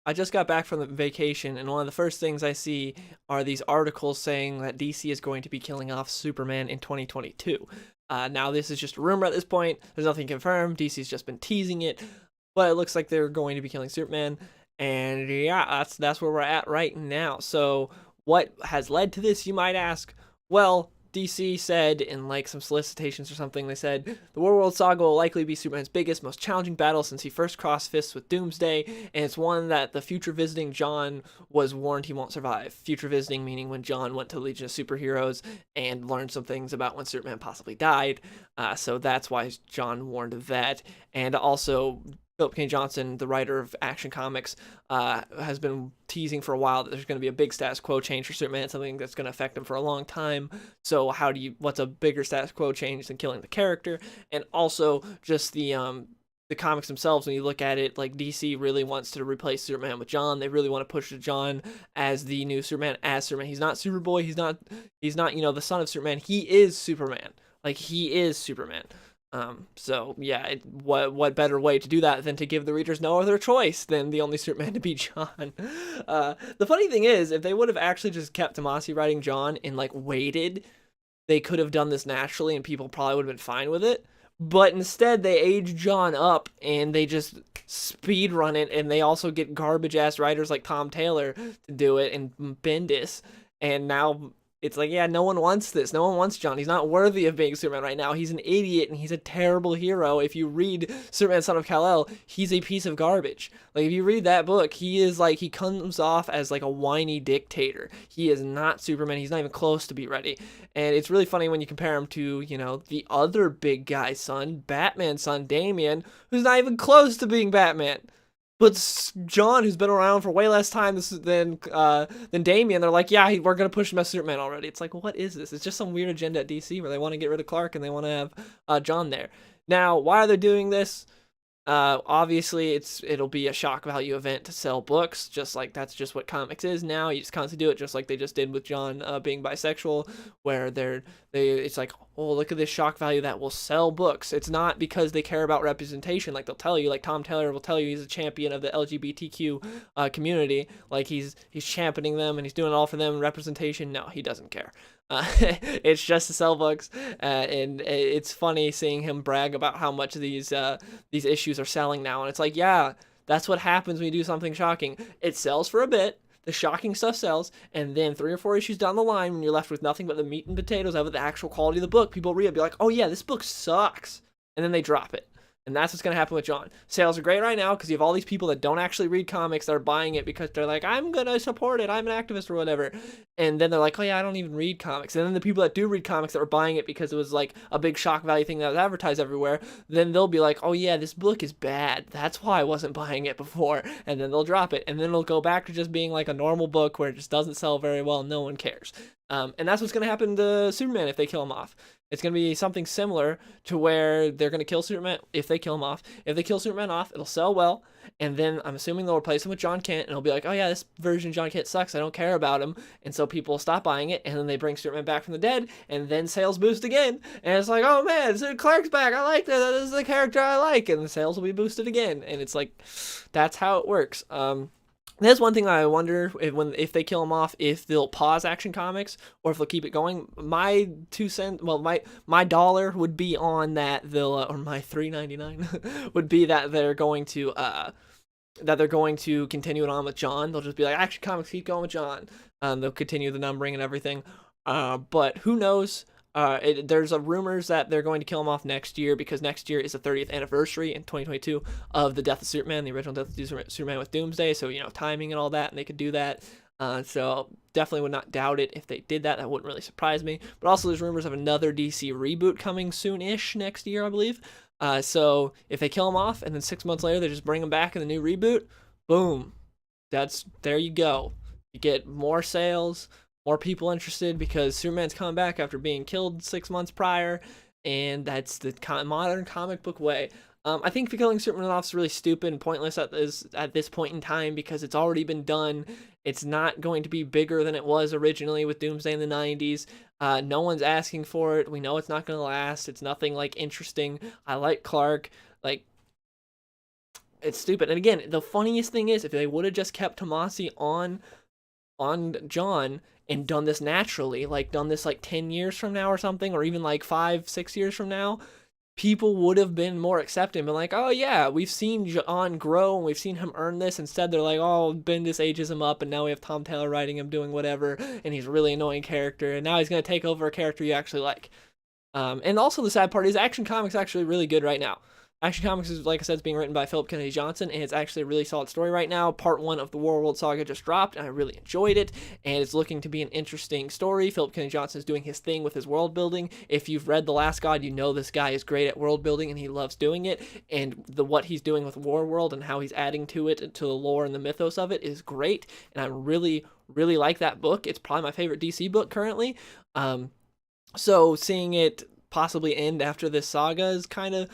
I just got back from the vacation, and one of the first things I see are these articles saying that DC is going to be killing off Superman in 2022. Now, this is just a rumor at this point. There's nothing confirmed. DC's just been teasing it, but it looks like they're going to be killing Superman. And yeah, that's where we're at right now. So, what has led to this, you might ask? Well, DC said in like some solicitations or something, they said the War World Saga will likely be Superman's biggest, most challenging battle since he first crossed fists with Doomsday, and it's one that the future visiting Jon was warned he won't survive. Future visiting meaning when Jon went to Legion of Superheroes and learned some things about when Superman possibly died. So that's why Jon warned of that, and also Philip K. Johnson, the writer of Action Comics, has been teasing for a while that there's going to be a big status quo change for Superman, something that's going to affect him for a long time. So what's a bigger status quo change than killing the character? And also just the comics themselves, when you look at it, like DC really wants to replace Superman with Jon. They really want to push Jon as the new Superman, as Superman. He's not Superboy. He's not the son of Superman. He is Superman. Like, he is Superman. So yeah, what better way to do that than to give the readers no other choice than the only Superman to be Jon? The funny thing is, if they would have actually just kept Tomasi writing Jon and like waited, they could have done this naturally and people probably would have been fine with it. But instead, they age Jon up and they just speed run it, and they also get garbage ass writers like Tom Taylor to do it and Bendis, and now it's like, yeah, no one wants this. No one wants Jon. He's not worthy of being Superman right now. He's an idiot and he's a terrible hero. If you read Superman Son of Kal-El, he's a piece of garbage. Like, if you read that book, he comes off as like a whiny dictator. He is not Superman. He's not even close to be ready. And it's really funny when you compare him to, the other big guy's son, Batman's son, Damian, who's not even close to being Batman. But Jon, who's been around for way less time than Damian, they're like, yeah, we're gonna push him as Superman already. It's like, what is this? It's just some weird agenda at DC where they want to get rid of Clark and they want to have Jon there. Now, why are they doing this? Obviously, it'll be a shock value event to sell books, just like that's just what comics is now. You just constantly do it, just like they just did with Jon being bisexual, where it's like, oh, look at this shock value that will sell books. It's not because they care about representation, like they'll tell you, like Tom Taylor will tell you he's a champion of the LGBTQ community, like he's championing them and he's doing it all for them. Representation, no, he doesn't care. It's just to sell books, and it's funny seeing him brag about how much these issues are selling now. And it's like, yeah, that's what happens when you do something shocking. It sells for a bit, the shocking stuff sells, and then 3 or 4 issues down the line, when you're left with nothing but the meat and potatoes of it, the actual quality of the book, people read it, be like, oh yeah, this book sucks, and then they drop it. And that's what's going to happen with Jon. Sales are great right now because you have all these people that don't actually read comics that are buying it because they're like, I'm going to support it. I'm an activist or whatever. And then they're like, oh yeah, I don't even read comics. And then the people that do read comics that were buying it because it was like a big shock value thing that was advertised everywhere, then they'll be like, oh yeah, this book is bad. That's why I wasn't buying it before. And then they'll drop it. And then it'll go back to just being like a normal book where it just doesn't sell very well. No one cares. And that's what's going to happen to Superman if they kill him off. It's going to be something similar to where they're going to kill Superman if they kill him off. If they kill Superman off, it'll sell well. And then I'm assuming they'll replace him with Jon Kent. And it'll be like, oh yeah, this version of Jon Kent sucks. I don't care about him. And so people will stop buying it. And then they bring Superman back from the dead. And then sales boost again. And it's like, oh man, Clark's back. I like that. This is the character I like. And the sales will be boosted again. And it's like, that's how it works. There's one thing that I wonder if they kill him off, if they'll pause Action Comics or if they'll keep it going. My 2 cents, well, my dollar would be on that they'll or my $3.99 would be that they're going to continue it on with Jon. They'll just be like, Action Comics, keep going with Jon. They'll continue the numbering and everything. But who knows? There's rumors that they're going to kill him off next year because next year is the 30th anniversary in 2022 of the death of Superman, the original death of Superman with Doomsday. So, timing and all that, and they could do that. So definitely would not doubt it if they did that. That wouldn't really surprise me. But also there's rumors of another DC reboot coming soon-ish next year, I believe. So if they kill him off and then 6 months later they just bring him back in the new reboot, boom. There you go. You get more sales, more people interested because Superman's coming back after being killed 6 months prior, and that's the modern comic book way. I think killing Superman off is really stupid and pointless at this point in time because it's already been done. It's not going to be bigger than it was originally with Doomsday in the 90s. No one's asking for it. We know it's not going to last. It's nothing like interesting. I like Clark. Like, it's stupid. And again, the funniest thing is if they would have just kept Tomasi on Jon and done this naturally, like done this like 10 years from now or something, or even like 5-6 years from now, people would have been more accepting, been like, oh yeah, we've seen Jon grow and we've seen him earn this. Instead, they're like, oh, Bendis ages him up and now we have Tom Taylor writing him doing whatever, and he's a really annoying character, and now he's going to take over a character you actually like. And also the sad part is Action Comics actually really good right now. Action Comics is, like I said, it's being written by Philip Kennedy Johnson, and it's actually a really solid story right now. Part 1 of the Warworld saga just dropped, and I really enjoyed it, and it's looking to be an interesting story. Philip Kennedy Johnson is doing his thing with his world building. If you've read The Last God, you know this guy is great at world building, and he loves doing it, and what he's doing with Warworld and how he's adding to it, to the lore and the mythos of it, is great, and I really, really like that book. It's probably my favorite DC book currently. So seeing it possibly end after this saga is kind of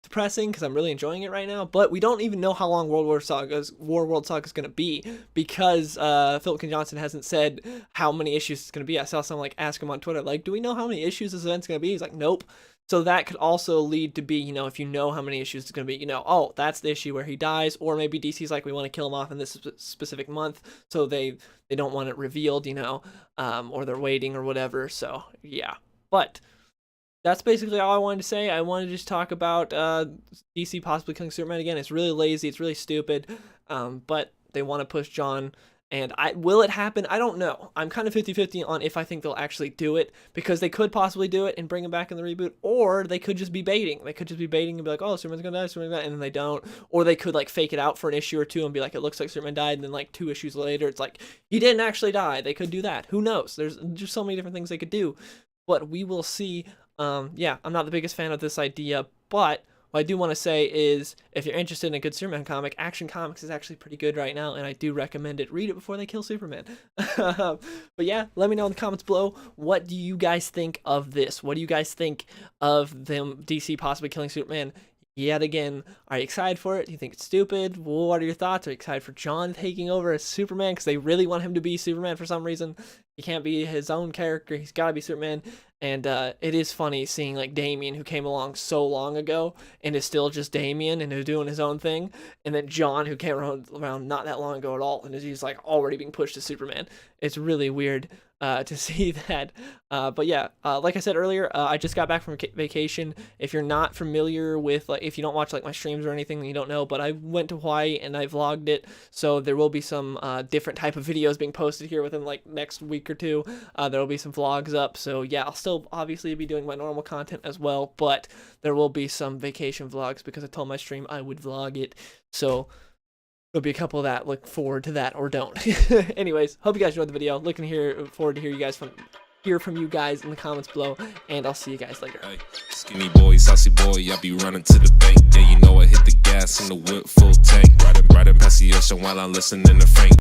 depressing because I'm really enjoying it right now, but we don't even know how long Warworld Saga is going to be, because Philip K. Johnson hasn't said how many issues it's going to be. I saw someone like ask him on Twitter, like, do we know how many issues this event's going to be? He's like, nope. So that could also lead to be, you know, if you know how many issues it's going to be, you know, oh, that's the issue where he dies, or maybe DC's like, we want to kill him off in this specific month, so they don't want it revealed, you know, or they're waiting or whatever. So yeah, but that's basically all I wanted to say. I wanted to just talk about DC possibly killing Superman again. It's really lazy. It's really stupid. But they want to push Jon. And will it happen? I don't know. I'm kind of 50-50 on if I think they'll actually do it, because they could possibly do it and bring him back in the reboot, or they could just be baiting. They could just be baiting and be like, oh, Superman's gonna die, Superman's gonna die, and then they don't. Or they could like fake it out for an issue or two and be like, it looks like Superman died, and then like 2 issues later, it's like, he didn't actually die. They could do that. Who knows? There's just so many different things they could do. But we will see. Yeah, I'm not the biggest fan of this idea, but what I do want to say is, if you're interested in a good Superman comic, Action Comics is actually pretty good right now, and I do recommend it. Read it before they kill Superman. But yeah, let me know in the comments below, what do you guys think of this? What do you guys think of them DC possibly killing Superman yet again? Are you excited for it? Do you think it's stupid? What are your thoughts? Are you excited for Jon taking over as Superman because they really want him to be Superman for some reason? He can't be his own character. He's got to be Superman. And it is funny seeing like Damian, who came along so long ago and is still just Damian and is doing his own thing, and then Jon, who came around not that long ago at all, and he's like already being pushed to Superman. It's really weird to see that. But yeah, like I said earlier, I just got back from vacation. If you're not familiar with, like, if you don't watch like my streams or anything, then you don't know, but I went to Hawaii and I vlogged it, so there will be some different type of videos being posted here within like next week or two. There will be some vlogs up, so yeah, I'll still obviously be doing my normal content as well, but there will be some vacation vlogs because I told my stream I would vlog it, so there'll be a couple of that. Look forward to that, or don't. Anyways, hope you guys enjoyed the video. Forward to hear from you guys in the comments below, and I'll see you guys later. Hey, skinny boy, saucy boy, I be running to the bank. Yeah, you know I hit the gas in the whip full tank. Riding past the ocean while I'm listening to Frank.